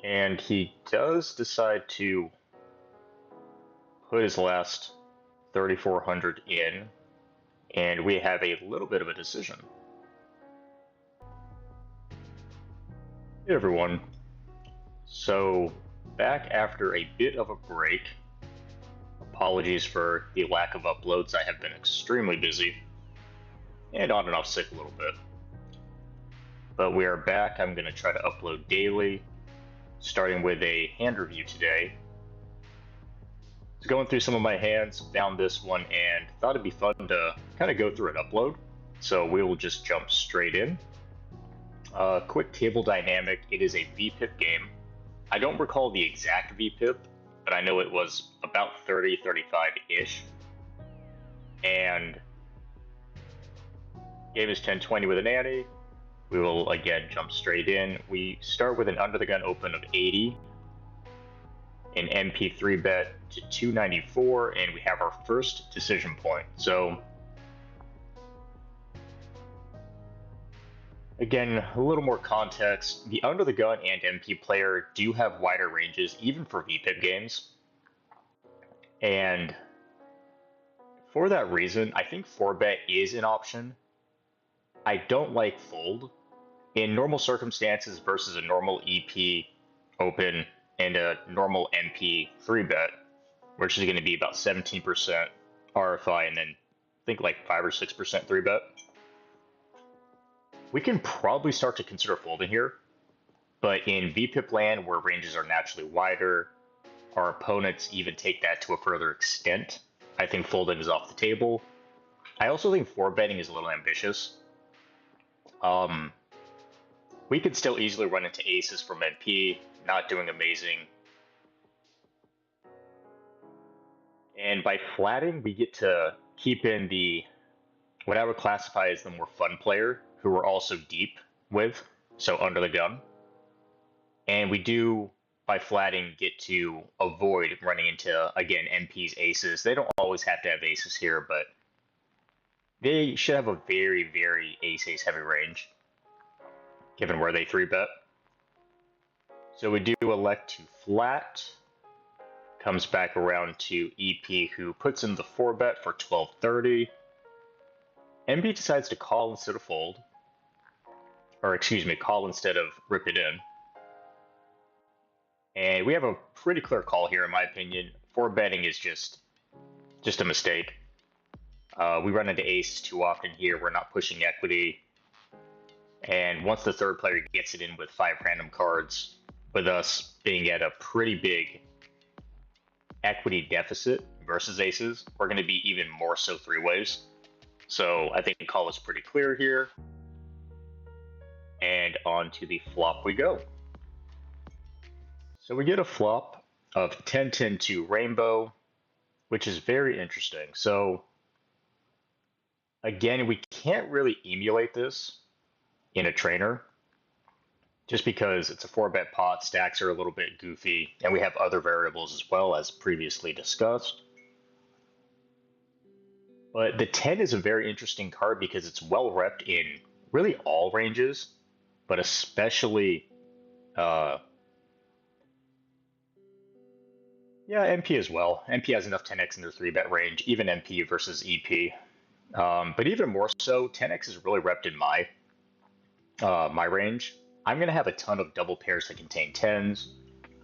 And he does decide to put his last 3,400 in, and we have a little bit of a decision. Hey everyone. So, back after a bit of a break. Apologies for the lack of uploads. I have been extremely busy and on and off sick a little bit. But we are back. I'm going to try to upload daily, starting with a hand review today. So going through some of my hands, found this one and thought it'd be fun to kind of go through an upload. So we will just jump straight in. Quick table dynamic. It is a VPIP game. I don't recall the exact VPIP, but I know it was about 30, 35-ish. And game is 10-20 with an ante. We will again jump straight in. We start with an under the gun open of 80, an MP3 bet to 294, and we have our first decision point. So again, a little more context. The under the gun and MP player do have wider ranges, even for VPIP games. And for that reason, I think 4-bet is an option. I don't like fold. In normal circumstances versus a normal EP open and a normal MP 3-bet, which is going to be about 17% RFI and then I think like 5 or 6% 3-bet, we can probably start to consider folding here. But in VPIP land, where ranges are naturally wider, our opponents even take that to a further extent, I think folding is off the table. I also think 4-betting is a little ambitious. We could still easily run into aces from NP, not doing amazing. And by flatting, we get to keep in the what I would classify as the more fun player, who we're also deep with, so under the gun. And we do, by flatting, get to avoid running into, again, NP's aces. They don't always have to have aces here, but they should have a very, very ace-ace heavy range, given where they 3-bet. So we do elect to flat. Comes back around to EP, who puts in the 4-bet for 1230. NP decides to call instead of fold. Or excuse me, call instead of rip it in. And we have a pretty clear call here, in my opinion. 4-betting is just a mistake. We run into ace too often here. We're not pushing equity. And once the third player gets it in with 5 random cards, with us being at a pretty big equity deficit versus aces, we're going to be even more so 3-ways. So I think the call is pretty clear here. And on to the flop we go. So we get a flop of 10-10 to rainbow, which is very interesting. So again, we can't really emulate this in a trainer, just because it's a 4-bet pot, stacks are a little bit goofy, and we have other variables as well, as previously discussed. But the 10 is a very interesting card because it's well repped in really all ranges, but especially, MP as well. MP has enough 10x in their 3-bet range, even MP versus EP. But even more so, 10x is really repped in my range. I'm going to have a ton of double pairs that contain 10s.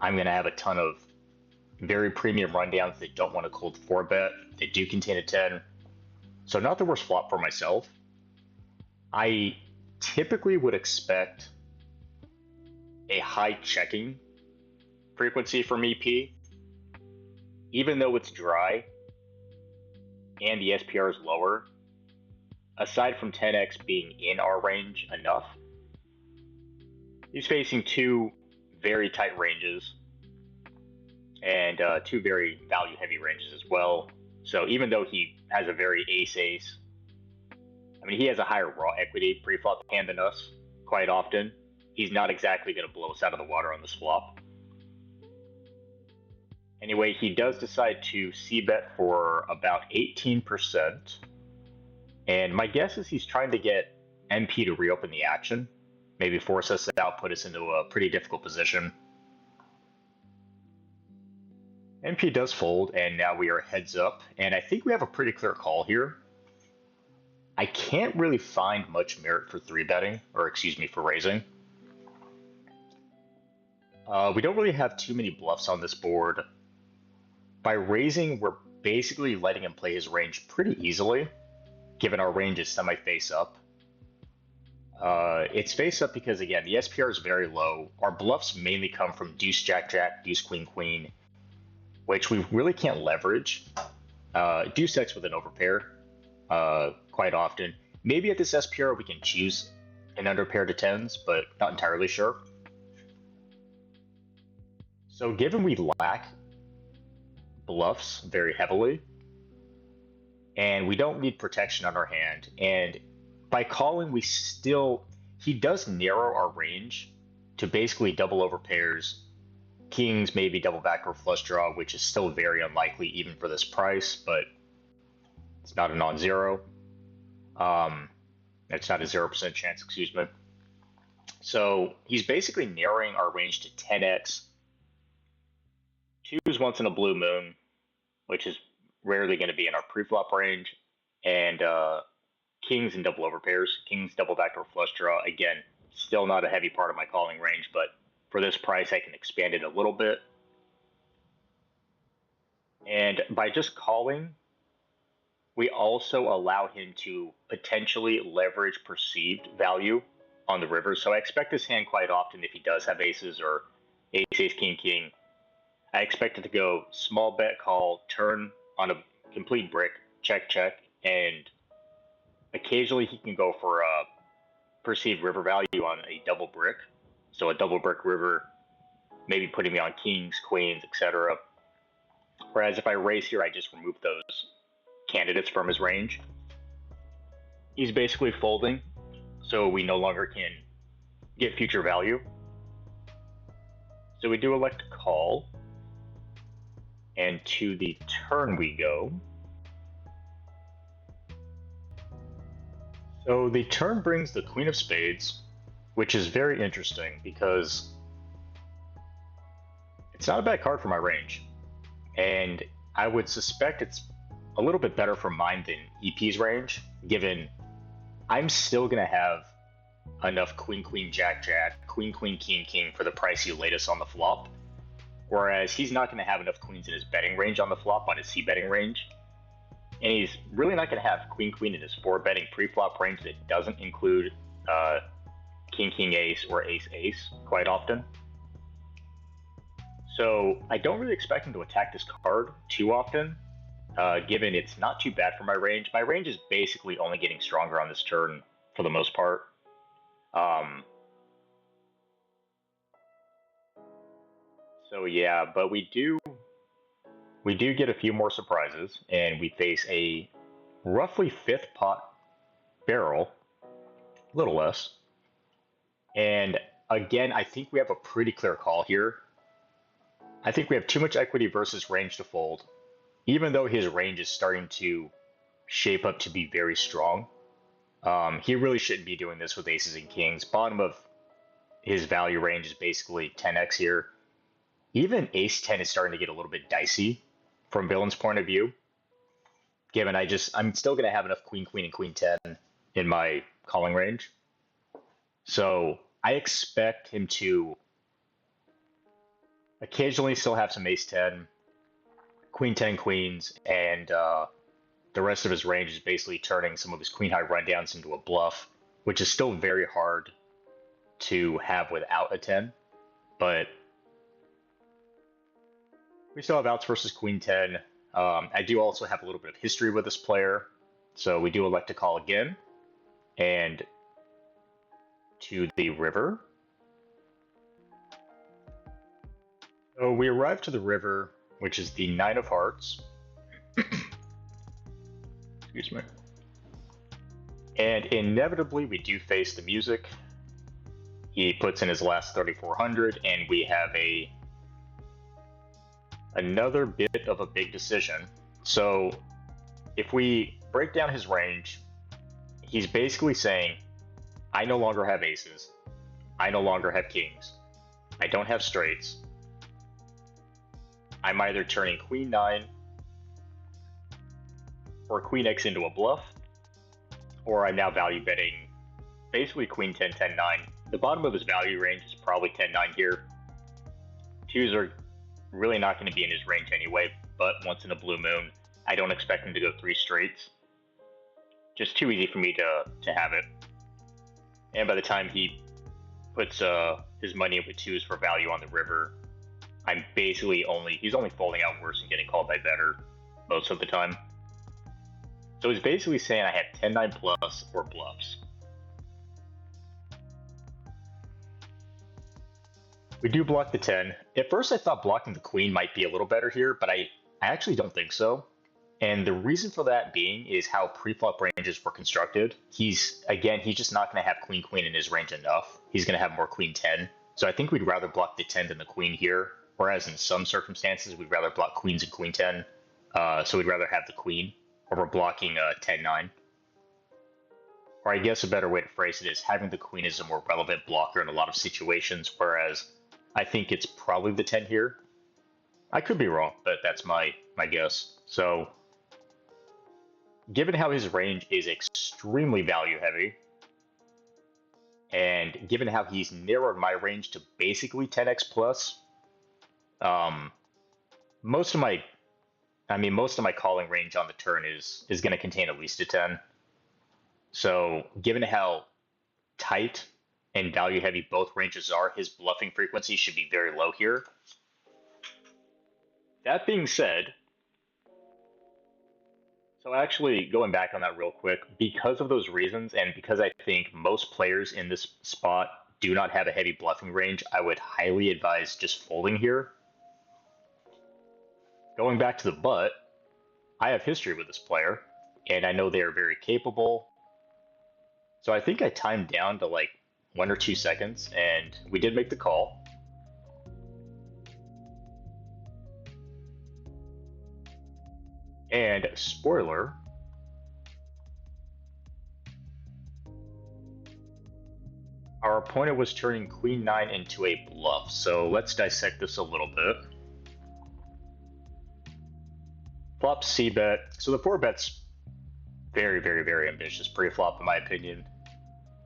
I'm going to have a ton of very premium rundowns that don't want to cold 4-bet. They do contain a 10. So not the worst flop for myself. I typically would expect a high checking frequency from EP. Even though it's dry and the SPR is lower, aside from 10x being in our range enough, he's facing 2 very tight ranges and 2 very value heavy ranges as well. So even though he has a very ace-ace, I mean, he has a higher raw equity pre-flop hand than us quite often. He's not exactly going to blow us out of the water on this flop. Anyway, he does decide to c-bet for about 18%. And my guess is he's trying to get NP to reopen the action. Maybe force us out, put us into a pretty difficult position. MP does fold, and now we are heads up, and I think we have a pretty clear call here. I can't really find much merit for three betting, or excuse me, for raising. We don't really have too many bluffs on this board. By raising, we're basically letting him play his range pretty easily, given our range is semi-face up. It's face up because, again, the SPR is very low. Our bluffs mainly come from deuce, jack, jack, deuce, queen, queen, which we really can't leverage. Deuce X with an overpair quite often. Maybe at this SPR we can choose an underpair to tens, but not entirely sure. So given we lack bluffs very heavily, and we don't need protection on our hand, and by calling he does narrow our range to basically double over pairs, kings, maybe double backdoor flush draw, which is still very unlikely even for this price, but it's not a non-zero. It's not a 0% chance, excuse me. So he's basically narrowing our range to 10x. Twos once in a blue moon, which is rarely going to be in our pre-flop range, and kings and double overpairs. Kings, double backdoor flush draw. Again, still not a heavy part of my calling range, but for this price, I can expand it a little bit. And by just calling, we also allow him to potentially leverage perceived value on the river. So I expect this hand quite often, if he does have aces or ace, ace, king, king, I expect it to go small bet call, turn on a complete brick, check, check, and occasionally he can go for a perceived river value on a double brick. So a double brick river, maybe putting me on kings, queens, etc. Whereas if I raise here, I just remove those candidates from his range. He's basically folding, so we no longer can get future value. So we do elect to call, and to the turn we go. So the turn brings the Queen of Spades, which is very interesting because it's not a bad card for my range. And I would suspect it's a little bit better for mine than EP's range, given I'm still going to have enough queen, queen, jack, jack, queen, queen, king, king for the price he laid us on the flop. Whereas he's not going to have enough queens in his betting range on the flop, on his C betting range. And he's really not going to have queen, queen in his 4-betting pre-flop range that doesn't include king, king, ace, or ace, ace quite often. So I don't really expect him to attack this card too often, given it's not too bad for my range. My range is basically only getting stronger on this turn for the most part. So yeah, but we do get a few more surprises, and we face a roughly 5th pot barrel, a little less. And again, I think we have a pretty clear call here. I think we have too much equity versus range to fold, even though his range is starting to shape up to be very strong. He really shouldn't be doing this with aces and kings. Bottom of his value range is basically 10x here. Even ace 10 is starting to get a little bit dicey from Villain's point of view, given I'm still going to have enough queen, queen, and queen 10 in my calling range. So I expect him to occasionally still have some ace 10, queen 10 queens, and the rest of his range is basically turning some of his queen high rundowns into a bluff, which is still very hard to have without a 10. But we still have outs versus queen 10. I do also have a little bit of history with this player, so we do elect to call again. And to the river. So we arrive to the river, which is the 9 of hearts. Excuse me. And inevitably, we do face the music. He puts in his last 3,400, and we have another bit of a big decision. So if we break down his range, he's basically saying, I no longer have aces. I no longer have kings. I don't have straights. I'm either turning queen 9 or queen x into a bluff, or I'm now value betting basically queen 10, 10, 9. The bottom of his value range is probably 10, 9 here. Twos are really not going to be in his range anyway, but once in a blue moon, I don't expect him to go three straights. Just too easy for me to have it. And by the time he puts his money in with twos for value on the river, I'm basically he's only folding out worse and getting called by better most of the time. So he's basically saying I have 10-9 plus or bluffs. We do block the 10. At first I thought blocking the queen might be a little better here, but I actually don't think so. And the reason for that being is how pre-flop ranges were constructed. He's just not going to have queen queen in his range enough. He's going to have more queen 10. So I think we'd rather block the 10 than the queen here. Whereas in some circumstances, we'd rather block queens and queen 10. So we'd rather have the queen over blocking 10-9. Or I guess a better way to phrase it is having the queen is a more relevant blocker in a lot of situations, whereas I think it's probably the 10 here. I could be wrong, but that's my guess. So given how his range is extremely value heavy, and given how he's narrowed my range to basically 10x plus, most of my calling range on the turn is going to contain at least a 10. So given how tight and value heavy both ranges are, his bluffing frequency should be very low here. That being said, so actually going back on that real quick, because of those reasons and because I think most players in this spot do not have a heavy bluffing range, I would highly advise just folding here. Going back to the butt, I have history with this player, and I know they are very capable. So I think I timed down to like 1 or 2 seconds, and we did make the call. And spoiler, our opponent was turning queen 9 into a bluff. So let's dissect this a little bit. Flop C bet. So the 4-bet's very, very, very ambitious pre-flop in my opinion.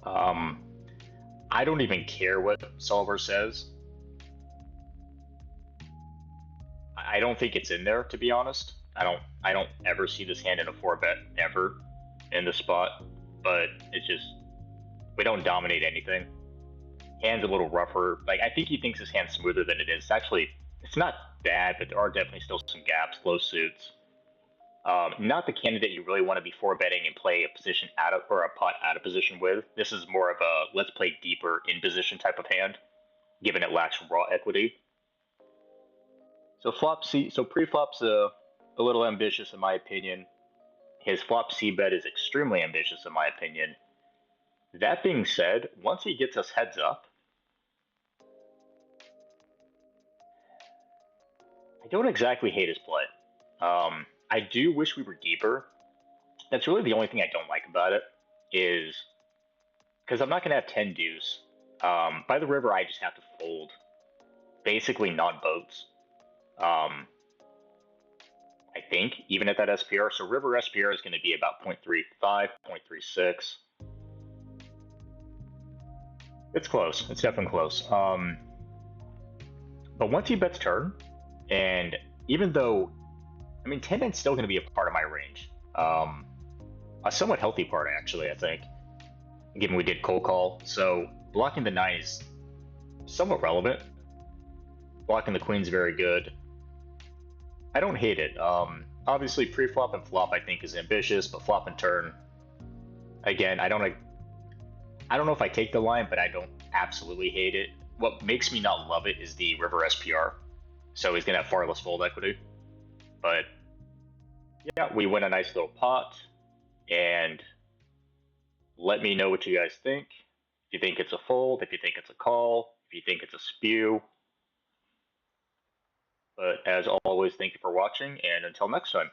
I don't even care what solver says. I don't think it's in there, to be honest. I don't ever see this hand in a 4-bet ever in the spot, but it's just we don't dominate anything. Hand's a little rougher. Like I think he thinks his hand's smoother than it is. Actually, it's not bad, but there are definitely still some gaps, low suits. Not the candidate you really want to be 4-betting and play a position out of or a pot out of position with. This is more of a let's play deeper in position type of hand, given it lacks raw equity. So pre-flop's a little ambitious in my opinion. His flop C bet is extremely ambitious in my opinion. That being said, once he gets us heads up, I don't exactly hate his play. I do wish we were deeper. That's really the only thing I don't like about it, is because I'm not going to have 10 deuce. By the river, I just have to fold basically non-boats. I think, even at that SPR. So river SPR is going to be about 0.35, 0.36. It's close. It's definitely close. But once he bets turn, and even though, I mean, 10-9 is still going to be a part of my range. A somewhat healthy part, actually, I think, given we did cold call. So blocking the 9 is somewhat relevant. Blocking the queen's very good. I don't hate it. Obviously, pre-flop and flop I think is ambitious, but flop and turn, again, I don't know if I take the line, but I don't absolutely hate it. What makes me not love it is the river SPR. So he's gonna have far less fold equity. But yeah, we win a nice little pot, and let me know what you guys think. If you think it's a fold, if you think it's a call, if you think it's a spew. But as always, thank you for watching, and until next time.